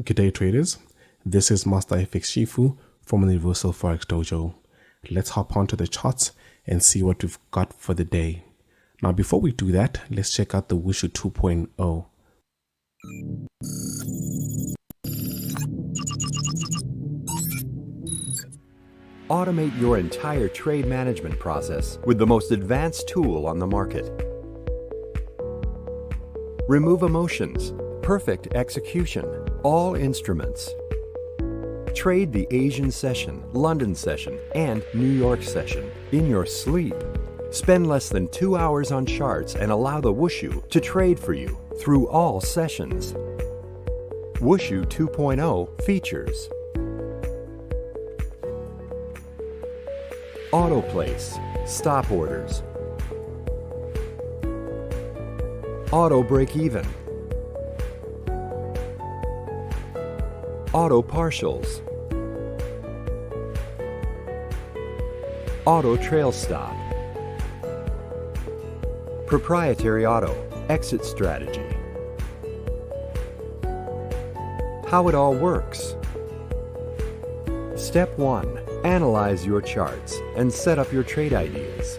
Good day, traders. This is Master FX Shifu from the Universal Forex Dojo. Let's hop onto the charts and see what we've got for the day. Now, before we do that, let's check out the Wushu 2.0. Automate your entire trade management process with the most advanced tool on the market. Remove emotions, perfect execution, all instruments. Trade the Asian session, London session, and New York session in your sleep. Spend less than 2 hours on charts and allow the Wushu to trade for you through all sessions. Wushu 2.0 features auto place, stop orders, auto break even, auto partials, auto trail stop, proprietary auto exit strategy. How it all works. Step 1. Analyze your charts and set up your trade ideas.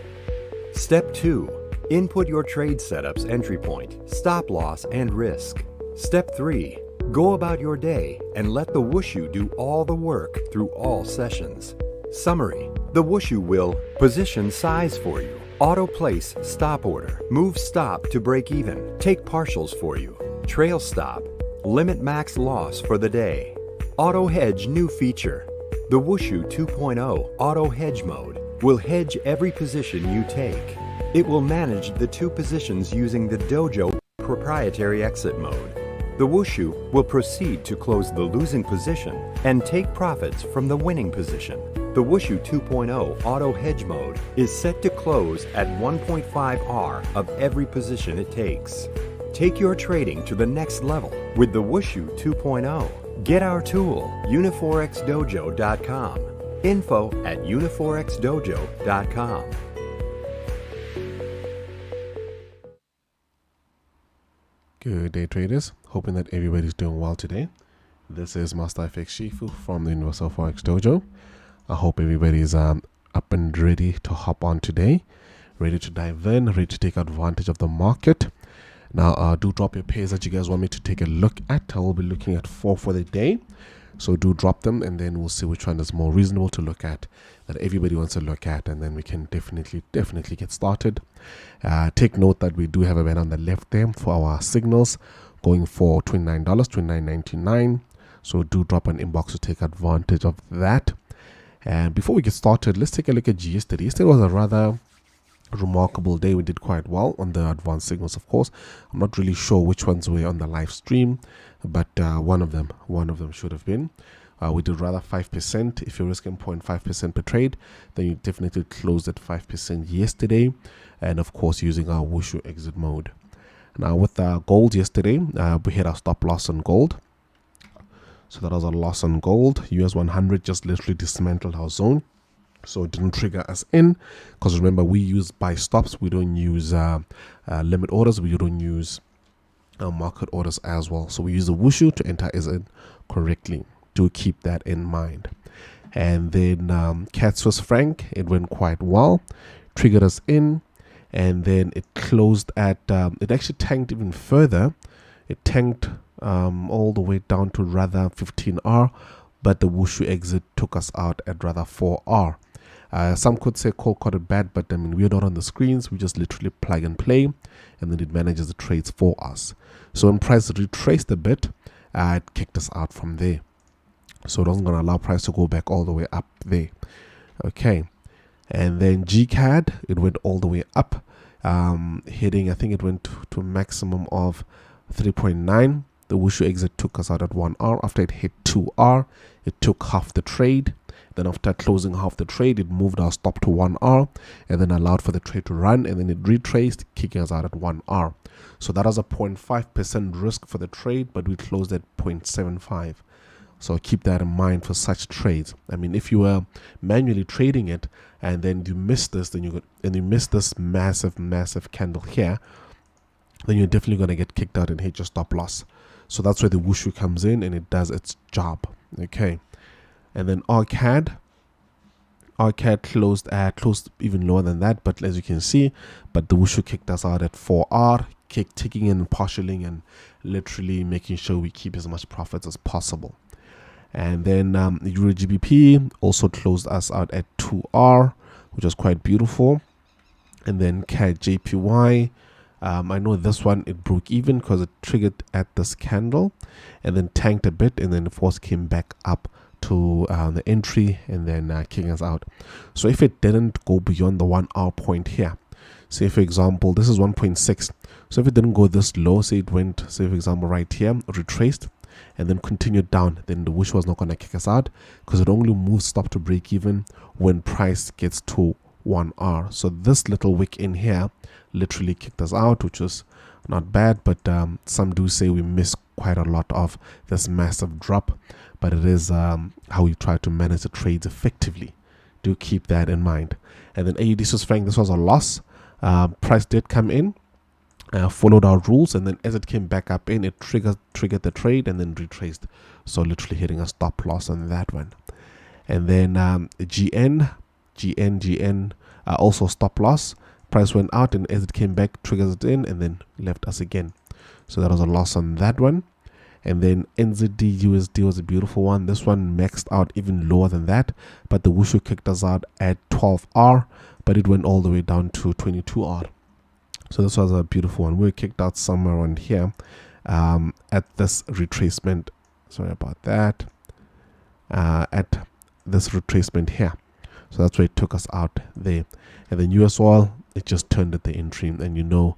Step 2. Input your trade setups, entry point, stop loss, and risk. Step 3. Go about your day and let the Wushu do all the work through all sessions. Summary. The Wushu will position size for you, auto place stop order, move stop to break even, take partials for you, trail stop, limit max loss for the day. Auto hedge new feature. The Wushu 2.0 Auto Hedge Mode will hedge every position you take. It will manage the 2 positions using the Dojo proprietary exit mode. The Wushu will proceed to close the losing position and take profits from the winning position. The Wushu 2.0 Auto Hedge Mode is set to close at 1.5 R of every position it takes. Take your trading to the next level with the Wushu 2.0. Get our tool, uniforexdojo.com. info@uniforexdojo.com. Good day, traders. Hoping that everybody's doing well today. This is Master FX Shifu from the Universal Forex Dojo. I hope everybody's up and ready to hop on today, ready to dive in, ready to take advantage of the market. Now, do drop your pairs that you guys want me to take a look at. I will be looking at 4 for the day. So do drop them, and then we'll see which one is more reasonable to look at, that everybody wants to look at, and then we can definitely get started. Take note that we do have a banner on the left there for our signals going for $29, $29.99. So do drop an inbox to take advantage of that. And before we get started, let's take a look at yesterday. Yesterday was a rather remarkable day. We did quite well on the advanced signals, of course. I'm not really sure which ones were on the live stream, but one of them should have been. We did rather 5%. If you're risking 0.5% per trade, then you definitely closed at 5% yesterday, and of course using our Wushu exit mode. Now with gold yesterday, we hit our stop loss on gold. So that was a loss on gold. US 100 just literally dismantled our zone. So it didn't trigger us in, because remember, we use buy stops. We don't use limit orders. We don't use market orders as well. So we use the Wushu to enter as in correctly. Do keep that in mind. And then CAD Swiss franc, it went quite well, triggered us in, and then it closed at it actually tanked even further. It tanked all the way down to rather 15R, but the Wushu exit took us out at rather 4R. Some could say Cole caught it bad, but I mean, we're not on the screens. We just literally plug and play, and then it manages the trades for us. So when price retraced a bit, it kicked us out from there. So it wasn't going to allow price to go back all the way up there. Okay. And then GCAD, it went all the way up, hitting, I think it went to a maximum of 3.9. The Wushu exit took us out at 1R. After it hit 2R, it took half the trade. Then after closing half the trade, it moved our stop to 1R and then allowed for the trade to run, and then it retraced, kicking us out at 1R. So that was a 0.5% risk for the trade, but we closed at 0.75. So keep that in mind for such trades. I mean, if you were manually trading it and then you miss this, then you miss this massive candle here, then you're definitely going to get kicked out and hit your stop loss. So that's where the wushu comes in and it does its job. Okay. And then RCAD closed even lower than that, but as you can see, but the wushu kicked us out at 4R, ticking in, partialing, and literally making sure we keep as much profits as possible. And then Euro GBP also closed us out at 2R, which was quite beautiful. And then CAD JPY, I know this one, it broke even because it triggered at this candle and then tanked a bit, and then of course came back up to the entry and then kicking us out. So if it didn't go beyond the 1 hour point here, say for example this is 1.6, so if it didn't go this low, say it went, say for example right here, retraced and then continued down, then the wish was not going to kick us out, because it only moves stop to break even when price gets to 1 hour. So this little wick in here literally kicked us out, which was not bad, but some do say we missed quite a lot of this massive drop, but it is how we try to manage the trades effectively. Do keep that in mind. And then AUD Swiss franc, this was a loss. Price did come in, followed our rules, and then as it came back up in, it triggered the trade and then retraced, so literally hitting a stop loss on that one. And then GN also stop loss. Price went out, and as it came back, triggers it in and then left us again, so that was a loss on that one. And then NZD USD was a beautiful one. This one maxed out even lower than that, but the wushu kicked us out at 12R, but it went all the way down to 22R. So this was a beautiful one. We were kicked out somewhere around here at this retracement. Sorry about that. At this retracement here. So that's where it took us out there. And then US oil, it just turned at the entry. And you know,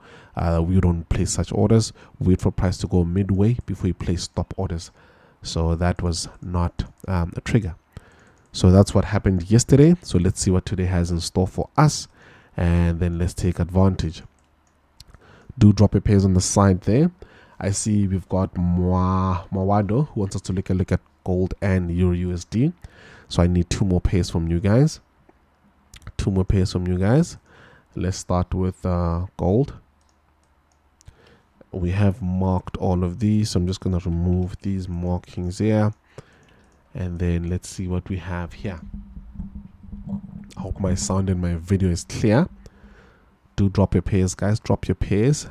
we don't place such orders. We wait for price to go midway before we place stop orders. So that was not a trigger. So that's what happened yesterday. So let's see what today has in store for us, and then let's take advantage. Do drop your pairs on the side there. I see we've got Mawado who wants us to look at gold and Euro USD. So I need 2 more pairs from you guys. 2 more pairs from you guys. Let's start with gold. We have marked all of these, so I'm just going to remove these markings here, and then let's see what we have here. I hope my sound in my video is clear. Do drop your pairs, guys. Drop your pairs.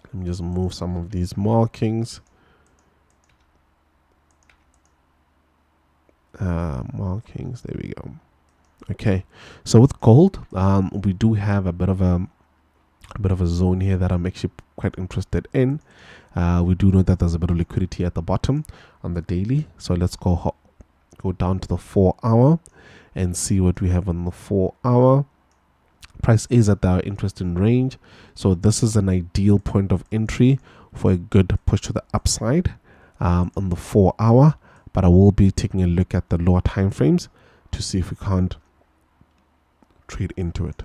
Let me just move some of these markings. Markings, there we go. Okay, so with gold, we do have a bit of a zone here that I'm actually quite interested in. We do know that there's a bit of liquidity at the bottom on the daily, so let's go down to the 4 hour and see what we have on the 4 hour. Price is at our interesting range, so this is an ideal point of entry for a good push to the upside on the 4 hour. But I will be taking a look at the lower time frames to see if we can't trade into it.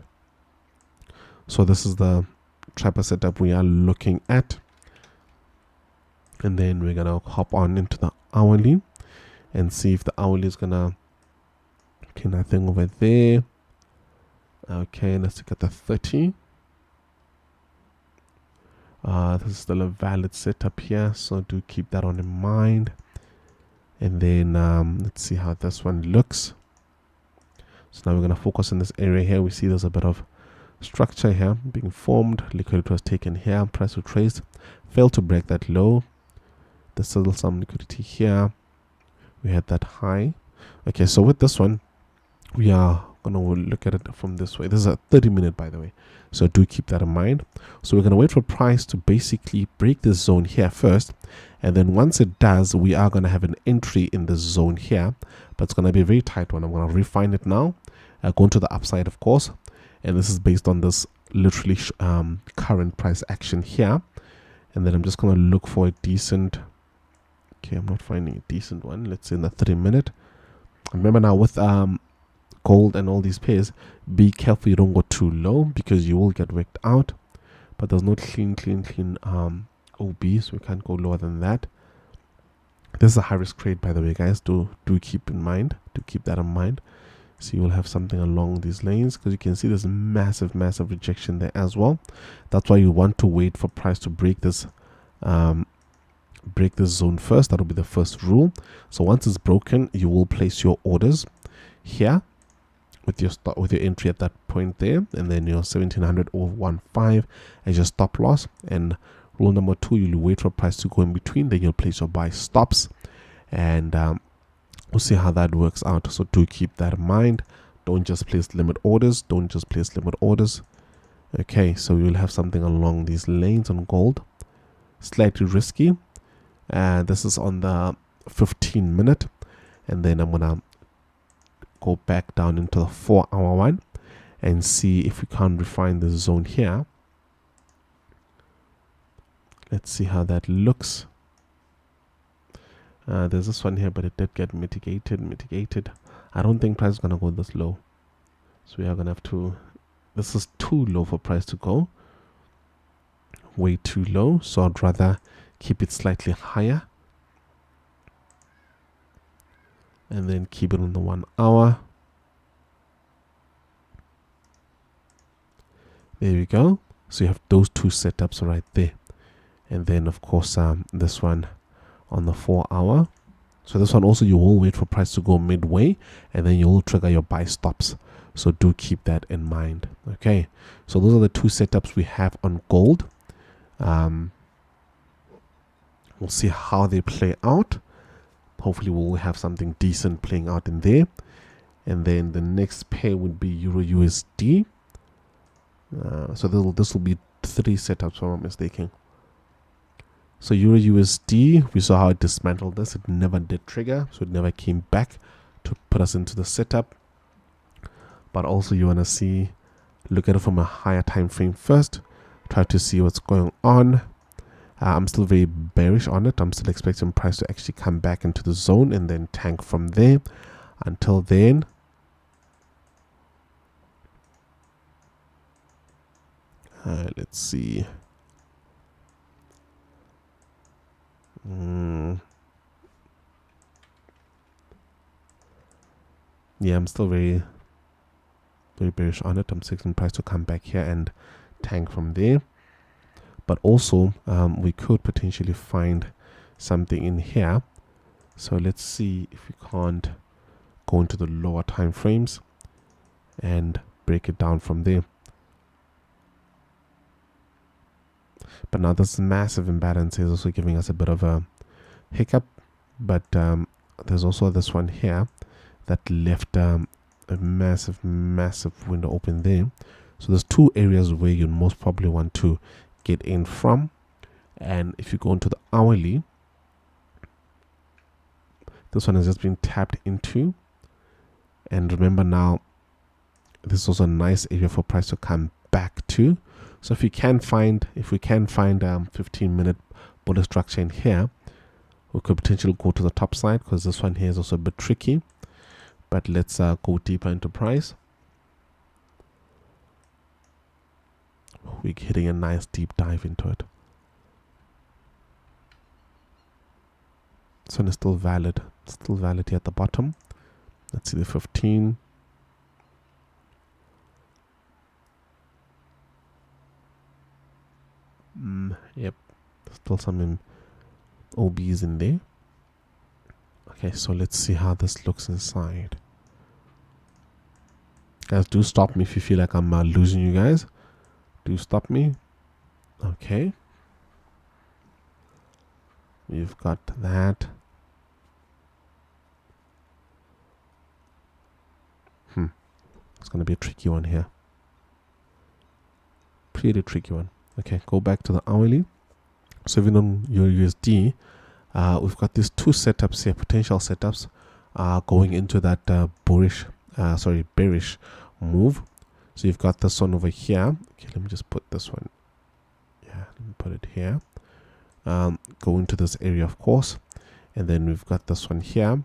So this is the type of setup we are looking at, and then we're gonna hop on into the hourly and see if the hourly is gonna, okay, nothing over there. Okay, let's look at the 30. This is still a valid setup here, so do keep that on in mind. And then let's see how this one looks. So now we're going to focus on this area here. We see there's a bit of structure here being formed. Liquidity was taken here. Price retraced. Failed to break that low. There's still some liquidity here. We had that high. Okay, so with this one, we are going to look at it from this way. This is a 30-minute, by the way. So do keep that in mind. So we're going to wait for price to basically break this zone here first. And then once it does, we are going to have an entry in this zone here. But it's going to be a very tight one. I'm going to refine it now. Going to the upside, of course. And this is based on this literally current price action here. And then I'm just going to look for a decent... Okay, I'm not finding a decent one. Let's say in the 30-minute. Remember now with gold and all these pairs, be careful you don't go too low because you will get worked out. But there's no clean OB, so we can't go lower than that. This is a high risk trade, by the way, guys. Do keep in mind. Do keep that in mind. So you will have something along these lanes, because you can see there's massive rejection there as well. That's why you want to wait for price to break this break this zone first. That will be the first rule. So once it's broken, you will place your orders here with your entry at that point there, and then your 1700 or 15 as your stop loss. And rule number 2, you'll wait for price to go in between, then you'll place your buy stops, and we'll see how that works out. So do keep that in mind. Don't just place limit orders. Okay, so you'll have something along these lanes on gold. Slightly risky. This is on the 15 minute, and then I'm gonna go back down into the 4-hour one and see if we can't refine the zone here. Let's see how that looks. There's this one here, but it did get mitigated. I don't think price is gonna go this low, so we are gonna have to, this is too low for price to go, way too low, so I'd rather keep it slightly higher and then keep it on the 1 hour. There we go. So you have those two setups right there, and then of course this one on the 4 hour. So this one also, you will wait for price to go midway, and then you will trigger your buy stops. So do keep that in mind. Okay, so those are the two setups we have on gold. We'll see how they play out. Hopefully we'll have something decent playing out in there. And then the next pair would be Euro USD. So this will be 3 setups, if I'm not mistaken. So Euro USD, we saw how it dismantled this. It never did trigger, so it never came back to put us into the setup. But also you want to look at it from a higher time frame first. Try to see what's going on. I'm still very bearish on it. I'm still expecting price to actually come back into the zone and then tank from there. Until then, let's see. Yeah, I'm still very bearish on it. I'm expecting price to come back here and tank from there. But also we could potentially find something in here. So let's see if we can't go into the lower time frames and break it down from there. But now this massive imbalance is also giving us a bit of a hiccup. But there's also this one here that left a massive window open there. So there's 2 areas where you most probably want to get in from. And if you go into the hourly, this one has just been tapped into. And remember now, this is also a nice area for price to come back to. So if we can find 15-minute bullish structure in here, we could potentially go to the top side, because this one here is also a bit tricky. But let's go deeper into price. We're hitting a nice deep dive into it. This one is still valid. Still valid here at the bottom. Let's see the 15. Yep. Still some OBs in there. Okay, so let's see how this looks inside. Guys, do stop me if you feel like I'm losing you guys. Do stop me. Okay. We've got that. It's going to be a tricky one here. Pretty tricky one. Okay, go back to the hourly. So even on your USD, we've got these 2 setups here, potential setups, going into that bearish move. So you've got this one over here. Okay, let me just put this one. Yeah, let me put it here. Go into this area, of course, and then we've got this one here.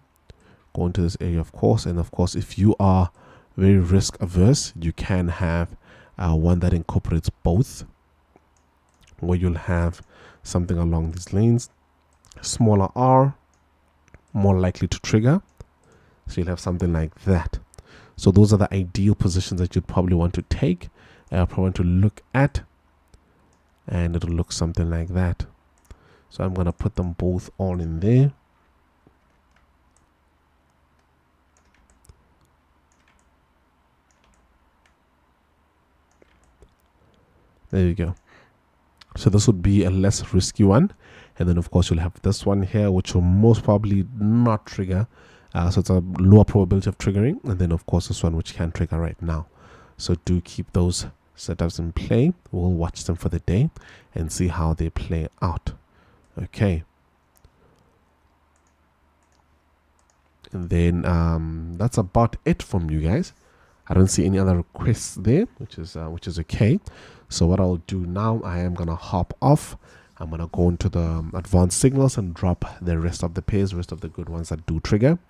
Go into this area, of course, and of course, if you are very risk averse, you can have one that incorporates both, where you'll have something along these lanes. Smaller R, more likely to trigger. So you'll have something like that. So those are the ideal positions that you'd probably want to take, probably want to look at, and it'll look something like that. So I'm going to put them both all in there. There you go. So this would be a less risky one. And then of course you'll have this one here, which will most probably not trigger. So it's a lower probability of triggering. And then of course this one, which can trigger right now. So do keep those setups in play. We'll watch them for the day and see how they play out. Okay. And then that's about it from you guys. I don't see any other requests there, which is okay. So what I'll do now, I am gonna hop off. I'm gonna go into the advanced signals and drop the rest of the pairs, the rest of the good ones that do trigger,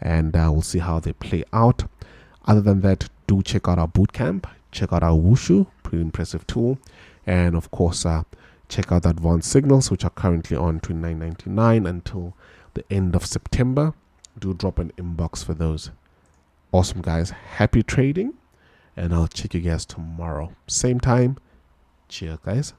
and we'll see how they play out. Other than that, do check out our bootcamp, check out our Wushu, pretty impressive tool, and of course check out the advanced signals, which are currently on to $9.99 until the end of September. Do drop an inbox for those. Awesome, guys. Happy trading, and I'll check you guys tomorrow, same time. Cheers, guys.